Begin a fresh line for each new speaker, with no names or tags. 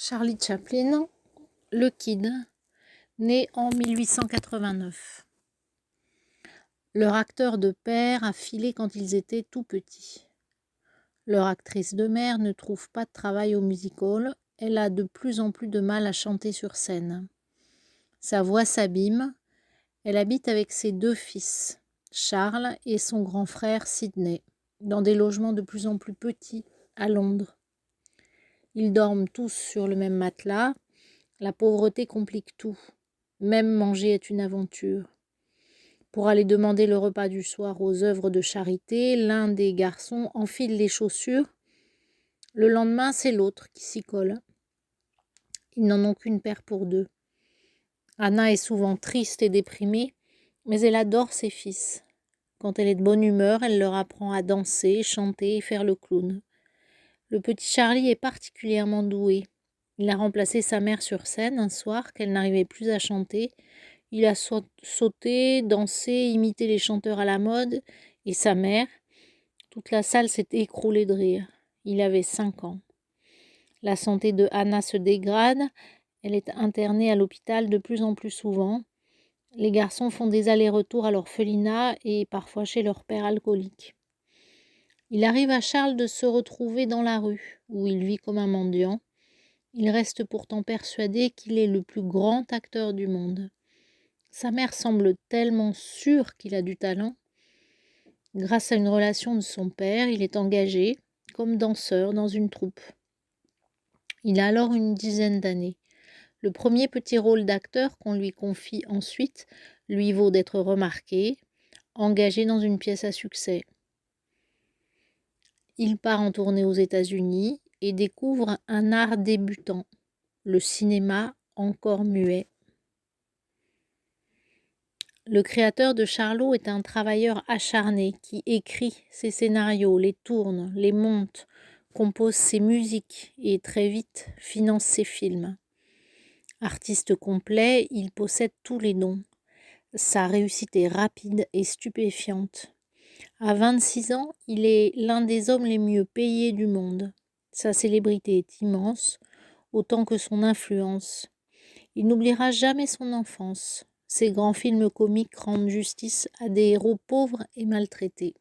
Charlie Chaplin, le Kid, né en 1889. Leur acteur de père a filé quand ils étaient tout petits. Leur actrice de mère ne trouve pas de travail au music-hall, elle a de plus en plus de mal à chanter sur scène. Sa voix s'abîme, elle habite avec ses deux fils, Charles et son grand frère Sidney, dans des logements de plus en plus petits à Londres. Ils dorment tous sur le même matelas. La pauvreté complique tout. Même manger est une aventure. Pour aller demander le repas du soir aux œuvres de charité, l'un des garçons enfile les chaussures. Le lendemain, c'est l'autre qui s'y colle. Ils n'en ont qu'une paire pour deux. Anna est souvent triste et déprimée, mais elle adore ses fils. Quand elle est de bonne humeur, elle leur apprend à danser, chanter et faire le clown. Le petit Charlie est particulièrement doué. Il a remplacé sa mère sur scène un soir qu'elle n'arrivait plus à chanter. Il a sauté, dansé, imité les chanteurs à la mode. Et sa mère, toute la salle s'est écroulée de rire. Il avait 5 ans. La santé de Anna se dégrade. Elle est internée à l'hôpital de plus en plus souvent. Les garçons font des allers-retours à l'orphelinat et parfois chez leur père alcoolique. Il arrive à Charles de se retrouver dans la rue, où il vit comme un mendiant. Il reste pourtant persuadé qu'il est le plus grand acteur du monde. Sa mère semble tellement sûre qu'il a du talent. Grâce à une relation de son père, il est engagé comme danseur dans une troupe. Il a alors une dizaine d'années. Le premier petit rôle d'acteur qu'on lui confie ensuite lui vaut d'être remarqué, engagé dans une pièce à succès. Il part en tournée aux États-Unis et découvre un art débutant, le cinéma encore muet. Le créateur de Charlot est un travailleur acharné qui écrit ses scénarios, les tourne, les monte, compose ses musiques et très vite finance ses films. Artiste complet, il possède tous les dons. Sa réussite est rapide et stupéfiante. À 26 ans, il est l'un des hommes les mieux payés du monde. Sa célébrité est immense, autant que son influence. Il n'oubliera jamais son enfance. Ses grands films comiques rendent justice à des héros pauvres et maltraités.